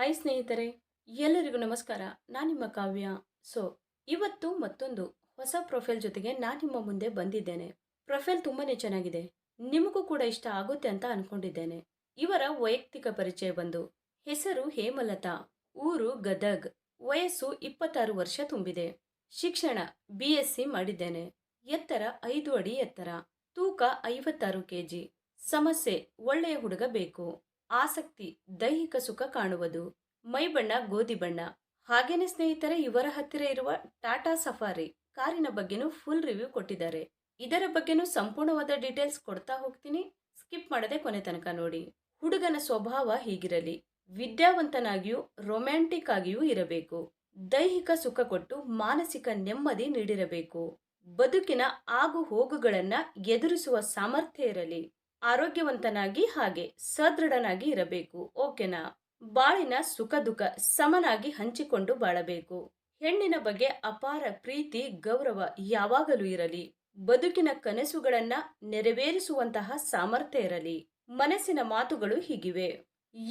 Hi ಸ್ನೇಹಿತರೆ, ಎಲ್ಲರಿಗೂ ನಮಸ್ಕಾರ. ನಾನು ನಿಮ್ಮ ಕಾವ್ಯ. ಸೊ, ಇವತ್ತು ಮತ್ತೊಂದು ಹೊಸ ಪ್ರೊಫೈಲ್ ಜೊತೆಗೆ ನಾನು ನಿಮ್ಮ ಮುಂದೆ ಬಂದಿದ್ದೇನೆ. ಪ್ರೊಫೈಲ್ ತುಂಬಾನೇ ಚೆನ್ನಾಗಿದೆ. ನಿಮಗೂ ಕೂಡ ಇಷ್ಟ ಆಗುತ್ತೆ ಅಂತ ಅನ್ಕೊಂಡಿದ್ದೇನೆ. ಇವರ ವೈಯಕ್ತಿಕ ಪರಿಚಯ ಬಂದು ಹೆಸರು ಹೇಮಲತಾ, ಊರು ಗದಗ್, ವಯಸ್ಸು 26 ವರ್ಷ ತುಂಬಿದೆ. ಶಿಕ್ಷಣ BSc ಮಾಡಿದ್ದೇನೆ. ಎತ್ತರ 5 ಅಡಿ ಎತ್ತರ, ತೂಕ 56 ಕೆಜಿ. ಸಮಸ್ಯೆ ಒಳ್ಳೆಯ ಹುಡುಗ ಬೇಕು. ಆಸಕ್ತಿ ದೈಹಿಕ ಸುಖ ಕಾಣುವುದು. ಮೈ ಬಣ್ಣ ಗೋಧಿ ಬಣ್ಣ. ಹಾಗೇನೆ ಸ್ನೇಹಿತರೆ, ಇವರ ಹತ್ತಿರ ಇರುವ ಟಾಟಾ ಸಫಾರಿ ಕಾರಿನ ಬಗ್ಗೆನೂ ಫುಲ್ ರಿವ್ಯೂ ಕೊಟ್ಟಿದ್ದಾರೆ. ಇದರ ಬಗ್ಗೆನೂ ಸಂಪೂರ್ಣವಾದ ಡೀಟೇಲ್ಸ್ ಕೊಡ್ತಾ ಹೋಗ್ತೀನಿ. ಸ್ಕಿಪ್ ಮಾಡದೆ ಕೊನೆ ತನಕ ನೋಡಿ. ಹುಡುಗನ ಸ್ವಭಾವ ಹೀಗಿರಲಿ: ವಿದ್ಯಾವಂತನಾಗಿಯೂ ರೊಮ್ಯಾಂಟಿಕ್ ಆಗಿಯೂ ಇರಬೇಕು. ದೈಹಿಕ ಸುಖ ಕೊಟ್ಟು ಮಾನಸಿಕ ನೆಮ್ಮದಿ ನೀಡಿರಬೇಕು. ಬದುಕಿನ ಆಗು ಹೋಗುಗಳನ್ನ ಎದುರಿಸುವ ಸಾಮರ್ಥ್ಯ ಇರಲಿ. ಆರೋಗ್ಯವಂತನಾಗಿ ಹಾಗೆ ಸದೃಢನಾಗಿ ಇರಬೇಕು. ಓಕೆನಾ? ಬಾಳಿನ ಸುಖ ದುಃಖ ಸಮನಾಗಿ ಹಂಚಿಕೊಂಡು ಬಾಳಬೇಕು. ಹೆಣ್ಣಿನ ಬಗ್ಗೆ ಅಪಾರ ಪ್ರೀತಿ ಗೌರವ ಯಾವಾಗಲೂ ಇರಲಿ. ಬದುಕಿನ ಕನಸುಗಳನ್ನ ನೆರವೇರಿಸುವಂತಹ ಸಾಮರ್ಥ್ಯ ಇರಲಿ. ಮನಸ್ಸಿನ ಮಾತುಗಳು ಹೀಗಿವೆ: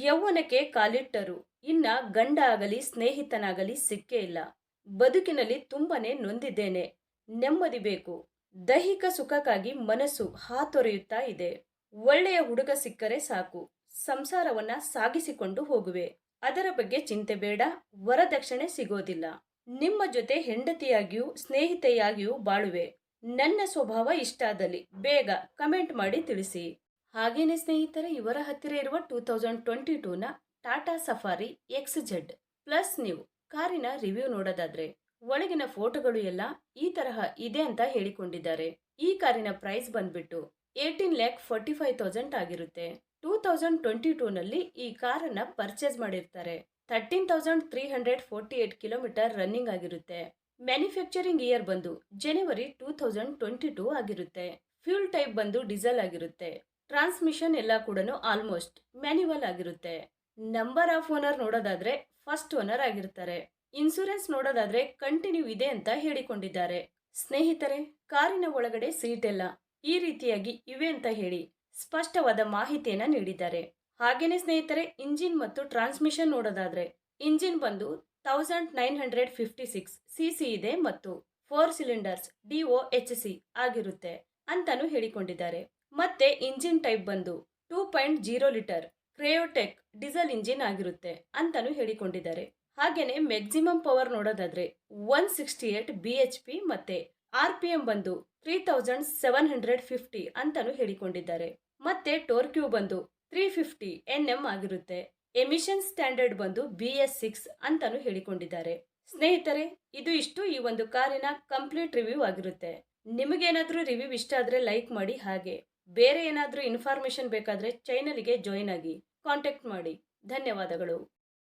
ಯೌವನಕ್ಕೆ ಕಾಲಿಟ್ಟರು, ಇನ್ನ ಗಂಡ ಆಗಲಿ ಸ್ನೇಹಿತನಾಗಲಿ ಸಿಕ್ಕೇ ಇಲ್ಲ. ಬದುಕಿನಲ್ಲಿ ತುಂಬಾನೇ ನೊಂದಿದ್ದೇನೆ, ನೆಮ್ಮದಿ ಬೇಕು. ದೈಹಿಕ ಸುಖಕ್ಕಾಗಿ ಮನಸ್ಸು ಹಾತೊರೆಯುತ್ತಾ ಇದೆ. ಒಳ್ಳೆಯ ಹುಡುಗ ಸಿಕ್ಕರೆ ಸಾಕು, ಸಂಸಾರವನ್ನ ಸಾಗಿಸಿಕೊಂಡು ಹೋಗುವೆ. ಅದರ ಬಗ್ಗೆ ಚಿಂತೆ ಬೇಡ. ವರದಕ್ಷಿಣೆ ಸಿಗೋದಿಲ್ಲ. ನಿಮ್ಮ ಜೊತೆ ಹೆಂಡತಿಯಾಗಿಯೂ ಸ್ನೇಹಿತೆಯಾಗಿಯೂ ಬಾಳುವೆ. ನನ್ನ ಸ್ವಭಾವ ಇಷ್ಟ ಆದಲ್ಲಿ ಬೇಗ ಕಮೆಂಟ್ ಮಾಡಿ ತಿಳಿಸಿ. ಹಾಗೇನೆ ಸ್ನೇಹಿತರೆ, ಇವರ ಹತ್ತಿರ ಇರುವ 2022ನ ಟಾಟಾ ಸಫಾರಿ XZ ಪ್ಲಸ್ ನೀವು ಕಾರಿನ ರಿವ್ಯೂ ನೋಡೋದಾದ್ರೆ ಒಳಗಿನ ಫೋಟೋಗಳು ಎಲ್ಲ ಈ ತರಹ ಇದೆ ಅಂತ ಹೇಳಿಕೊಂಡಿದ್ದಾರೆ. ಈ ಕಾರಿನ ಪ್ರೈಸ್ ಬಂದ್ಬಿಟ್ಟು 18,45,000 ಆಗಿರುತ್ತೆ. 2022ನಲ್ಲಿ ಈ ಕಾರನ್ನ ಪರ್ಚೇಸ್ ಮಾಡಿರ್ತಾರೆ. 13,348 ಕಿಲೋಮೀಟರ್ ರನ್ನಿಂಗ್ ಆಗಿರುತ್ತೆ. ಮ್ಯಾನುಫ್ಯಾಕ್ಚರಿಂಗ್ ಇಯರ್ ಬಂದು ಜನವರಿ 2022 ಆಗಿರುತ್ತೆ. ಫ್ಯೂಲ್ ಟೈಪ್ ಬಂದು ಡೀಸೆಲ್ ಆಗಿರುತ್ತೆ. ಟ್ರಾನ್ಸ್ಮಿಷನ್ ಎಲ್ಲ ಕೂಡ ಆಲ್ಮೋಸ್ಟ್ ಮ್ಯಾನ್ಯುವಲ್ ಆಗಿರುತ್ತೆ. ನಂಬರ್ ಆಫ್ ಓನರ್ ನೋಡೋದಾದ್ರೆ ಫಸ್ಟ್ ಓನರ್ ಆಗಿರ್ತಾರೆ. ಇನ್ಸೂರೆನ್ಸ್ ನೋಡೋದಾದ್ರೆ ಕಂಟಿನ್ಯೂ ಇದೆ ಅಂತ ಹೇಳಿಕೊಂಡಿದ್ದಾರೆ. ಸ್ನೇಹಿತರೆ, ಕಾರಿನ ಒಳಗಡೆ ಸೀಟ್ ಎಲ್ಲ ಈ ರೀತಿಯಾಗಿ ಇವೆ ಅಂತ ಹೇಳಿ ಸ್ಪಷ್ಟವಾದ ಮಾಹಿತಿಯನ್ನ ನೀಡಿದ್ದಾರೆ. ಹಾಗೇನೆ ಸ್ನೇಹಿತರೆ, ಇಂಜಿನ್ ಮತ್ತು ಟ್ರಾನ್ಸ್ಮಿಷನ್ ನೋಡೋದಾದ್ರೆ ಇಂಜಿನ್ ಬಂದು 1956 cc ಇದೆ ಮತ್ತು 4 ಸಿಲಿಂಡರ್ಸ್ DOHC ಆಗಿರುತ್ತೆ ಅಂತಾನು ಹೇಳಿಕೊಂಡಿದ್ದಾರೆ. ಮತ್ತೆ ಇಂಜಿನ್ ಟೈಪ್ ಬಂದು 2.0 ಲೀಟರ್ ಕ್ರೇಯೋಟೆಕ್ ಡೀಸೆಲ್ ಇಂಜಿನ್ ಆಗಿರುತ್ತೆ ಅಂತಾನು ಹೇಳಿಕೊಂಡಿದ್ದಾರೆ. ಹಾಗೇನೆ ಮ್ಯಾಕ್ಸಿಮಮ್ ಪವರ್ ನೋಡೋದಾದ್ರೆ 168 BHP ಮತ್ತೆ RPM ಬಂದು 3750 ಅಂತಾನು ಹೇಳಿಕೊಂಡಿದ್ದಾರೆ. ಮತ್ತೆ ಟೋರ್ಕ್ಯೂ ಬಂದು 350 Nm ಆಗಿರುತ್ತೆ. ಎಮಿಷನ್ ಸ್ಟ್ಯಾಂಡರ್ಡ್ ಬಂದು BS6 ಅಂತಾನು ಹೇಳಿಕೊಂಡಿದ್ದಾರೆ. ಸ್ನೇಹಿತರೆ, ಇದು ಇಷ್ಟು ಈ ಒಂದು ಕಾರಿನ ಕಂಪ್ಲೀಟ್ ರಿವ್ಯೂ ಆಗಿರುತ್ತೆ. ನಿಮಗೇನಾದ್ರೂ ರಿವ್ಯೂ ಇಷ್ಟ ಆದ್ರೆ ಲೈಕ್ ಮಾಡಿ. ಹಾಗೆ ಬೇರೆ ಏನಾದ್ರೂ ಇನ್ಫಾರ್ಮೇಶನ್ ಬೇಕಾದ್ರೆ ಚಾನೆಲ್ಗೆ ಜಾಯಿನ್ ಆಗಿ ಕಾಂಟ್ಯಾಕ್ಟ್ ಮಾಡಿ. ಧನ್ಯವಾದಗಳು.